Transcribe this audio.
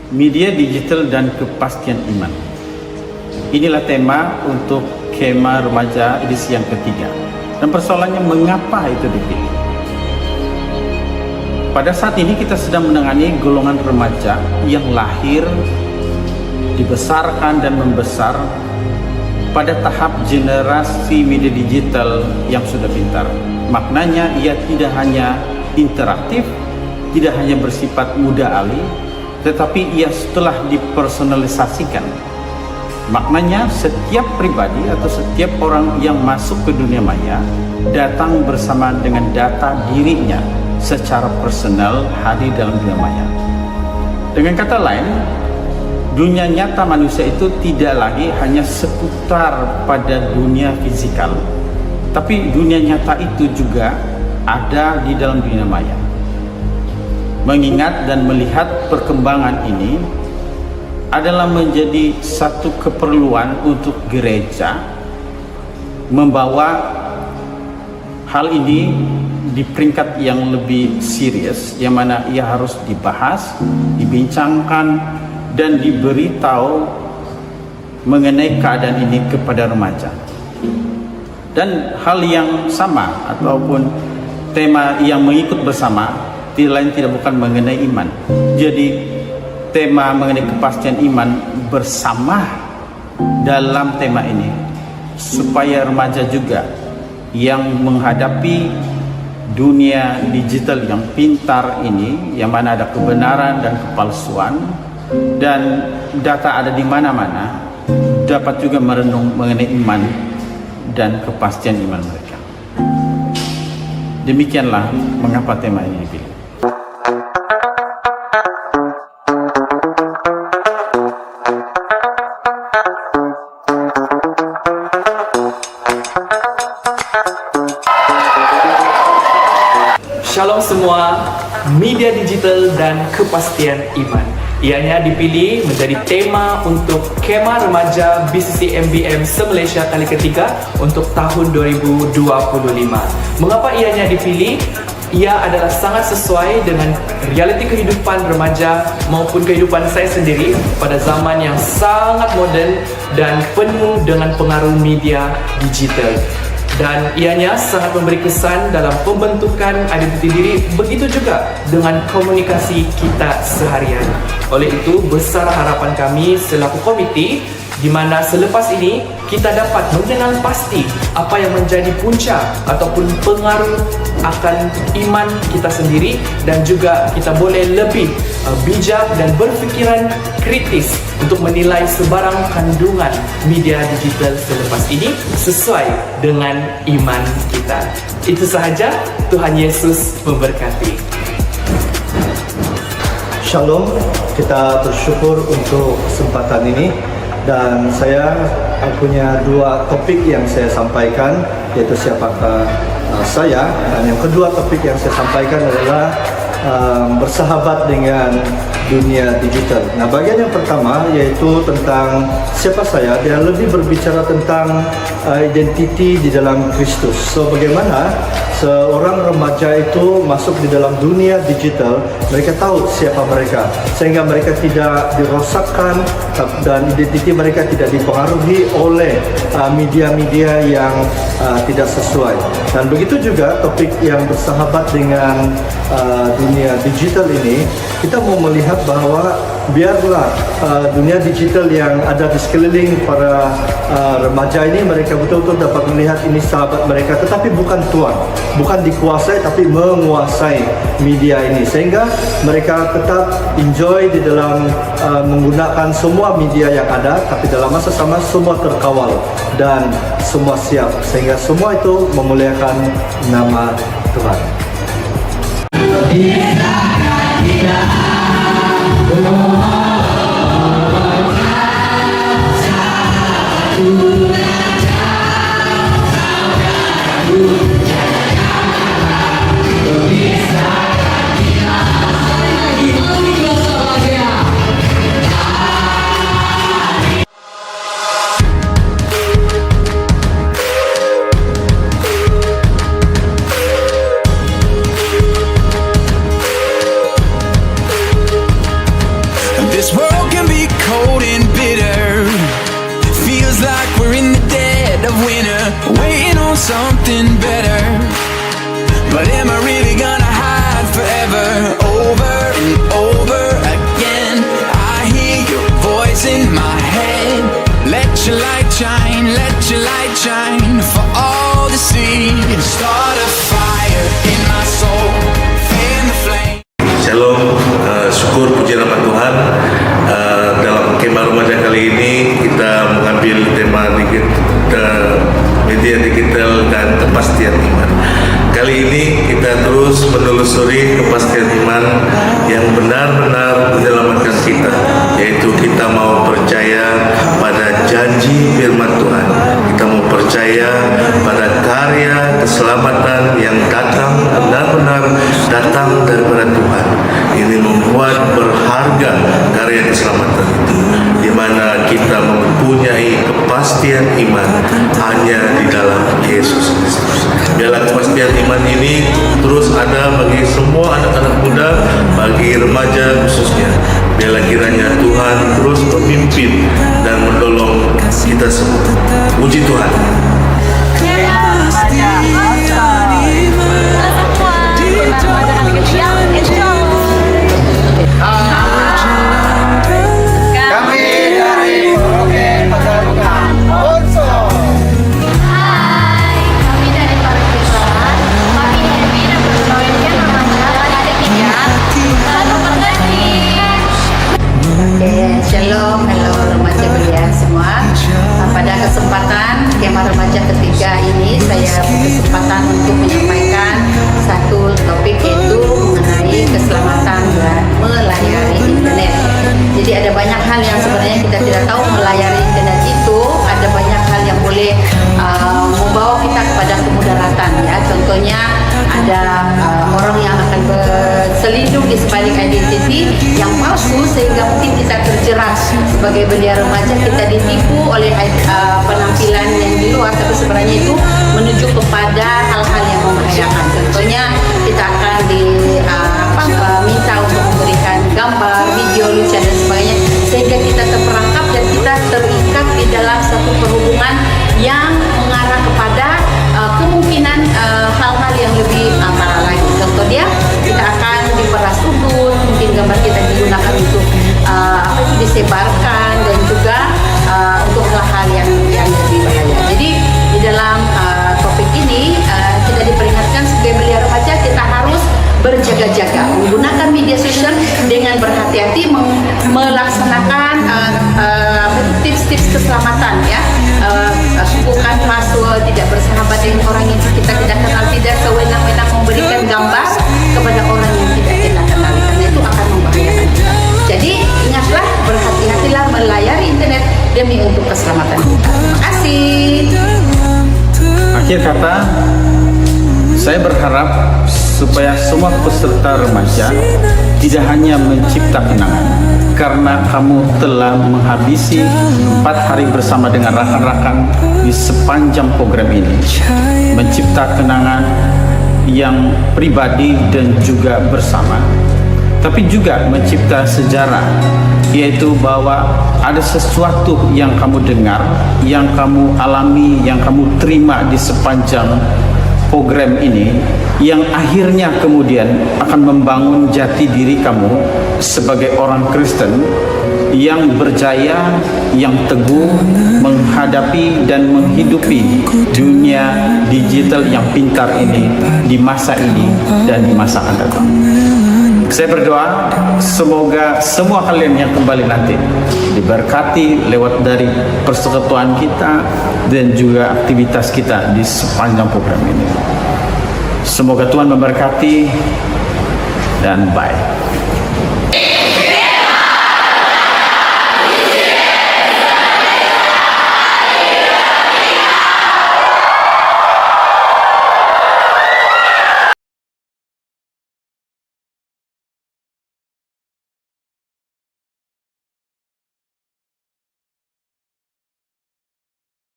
Media digital dan kepastian iman. Inilah tema untuk Kemah Remaja edisi yang ketiga. Dan persoalannya, mengapa itu dipilih? Pada saat ini kita sedang menangani golongan remaja yang lahir, dibesarkan dan membesar pada tahap generasi media digital yang sudah pintar. Maknanya ia tidak hanya interaktif, tidak hanya bersifat mudah alih, tetapi ia setelah dipersonalisasikan. Maknanya setiap pribadi atau setiap orang yang masuk ke dunia maya datang bersama dengan data dirinya secara personal hadir dalam dunia maya. Dengan kata lain, dunia nyata manusia itu tidak lagi hanya seputar pada dunia fisikal, tapi dunia nyata itu juga ada di dalam dunia maya. Mengingat dan melihat perkembangan ini adalah menjadi satu keperluan untuk gereja membawa hal ini di peringkat yang lebih serius, yang mana ia harus dibahas, dibincangkan, dan diberitahu mengenai keadaan ini kepada remaja. Dan hal yang sama ataupun tema yang mengikut bersama tidak lain tidak bukan mengenai iman. Jadi tema mengenai kepastian iman bersama dalam tema ini supaya remaja juga yang menghadapi dunia digital yang pintar ini, yang mana ada kebenaran dan kepalsuan dan data ada di mana-mana, dapat juga merenung mengenai iman dan kepastian iman mereka. Demikianlah mengapa tema ini dipilih. Shalom semua, media digital dan kepastian iman. Ianya dipilih menjadi tema untuk Kemah Remaja BCC MBM se-Malaysia kali ketiga untuk tahun 2025. Mengapa ianya dipilih? Ia adalah sangat sesuai dengan realiti kehidupan remaja maupun kehidupan saya sendiri pada zaman yang sangat moden dan penuh dengan pengaruh media digital. Dan ianya sangat memberi kesan dalam pembentukan identiti diri, begitu juga dengan komunikasi kita seharian. Oleh itu, besar harapan kami selaku komiti di mana selepas ini kita dapat mengenal pasti apa yang menjadi punca ataupun pengaruh akan iman kita sendiri, dan juga kita boleh lebih bijak dan berfikiran kritis untuk menilai sebarang kandungan media digital selepas ini sesuai dengan iman kita. Itu sahaja. Tuhan Yesus memberkati. Shalom, kita bersyukur untuk kesempatan ini. Dan saya punya dua topik yang saya sampaikan, yaitu siapakah saya, dan yang kedua topik yang saya sampaikan adalah bersahabat dengan dunia digital. Nah, bagian yang pertama yaitu tentang siapa saya, dia lebih berbicara tentang identiti di dalam Kristus. So, bagaimana seorang remaja itu masuk di dalam dunia digital, mereka tahu siapa mereka, sehingga mereka tidak dirosakkan dan identiti mereka tidak dipengaruhi oleh media-media yang tidak sesuai. Dan begitu juga topik yang bersahabat dengan dunia digital ini, kita mau melihat bahwa biarlah dunia digital yang ada di sekeliling para remaja ini, mereka betul-betul dapat melihat ini sahabat mereka, tetapi bukan tuan, bukan dikuasai tapi menguasai media ini, sehingga mereka tetap enjoy di dalam menggunakan semua media yang ada, tapi dalam masa sama semua terkawal dan semua siap, sehingga semua itu memuliakan nama Tuhan. let your light shine for all to see. Start a fire in my soul, fan the flame. Shalom, syukur puji nama Tuhan. Dalam kemah remaja kali ini kita mengambil tema media digital dan kepastian iman. Kali ini kita terus menelusuri kepastian iman yang benar-benar menyelamatkan kita, yaitu kita mau percaya pada janji firman Tuhan. Kita mau percaya pada karya keselamatan yang datang benar-benar datang daripada Tuhan. Ini membuat berharga karya keselamatan itu, di mana kita mempunyai kepastian iman hanya di dalam Yesus Kristus. Biarlah kepastian iman ini terus ada bagi semua anak-anak muda, bagi remaja khususnya. Biarlah kiranya Tuhan terus memimpin dan menolong kita semua. Puji Tuhan. Shalom, halo remaja belia semua. Pada kesempatan kemah remaja ketiga ini saya berkesempatan untuk menyampaikan satu topik, yaitu mengenai keselamatan dan melayari internet. Jadi ada banyak hal yang sebenarnya kita tidak tahu. Melayari internet itu ada banyak hal yang boleh membawa kita kepada kemudaratan, ya. Contohnya ada orang yang akan berselindung di sebalik identiti yang palsu, sehingga mungkin kita terjerat sebagai belia remaja, kita ditipu oleh penampilan yang di luar, tapi sebenarnya itu menuju kepada hal-hal yang membahayakan. Contohnya kita akan minta untuk memberikan gambar, video lucu dan sebagainya, sehingga kita terperangkap dan kita terikat di dalam satu perhubungan yang mengarah kepada kemungkinan hal-hal yang lebih parah lagi. Contoh dia, kita akan diperas sudut, mungkin gambar kita digunakan untuk disebarkan, dan juga untuk hal-hal yang lebih bahaya. Jadi di dalam topik ini kita diperingatkan sebagai belia remaja, kita harus berjaga-jaga menggunakan media sosial dengan berhati-hati, melaksanakan tips-tips keselamatan, ya. Bukan password, tidak bersahabat dengan orang yang kita tidak kenal, tidak sewenang-wenang memberikan gambar kepada orang yang tidak kita kenal, karena itu akan membahayakan kita. Jadi ingatlah, berhati-hatilah melayari internet demi untuk keselamatan kita. Terima kasih. Akhir kata, saya berharap supaya semua peserta remaja tidak hanya mencipta kenangan, karena kamu telah menghabisi 4 hari bersama dengan rakan-rakan di sepanjang program ini, mencipta kenangan yang pribadi dan juga bersama, tapi juga mencipta sejarah, yaitu bahwa ada sesuatu yang kamu dengar, yang kamu alami, yang kamu terima di sepanjang program ini, yang akhirnya kemudian akan membangun jati diri kamu sebagai orang Kristen yang berjaya, yang teguh menghadapi dan menghidupi dunia digital yang pintar ini di masa ini dan di masa akan datang. Saya berdoa semoga semua kalian yang kembali nanti diberkati lewat dari persekutuan kita dan juga aktivitas kita di sepanjang program ini. Semoga Tuhan memberkati, dan bye.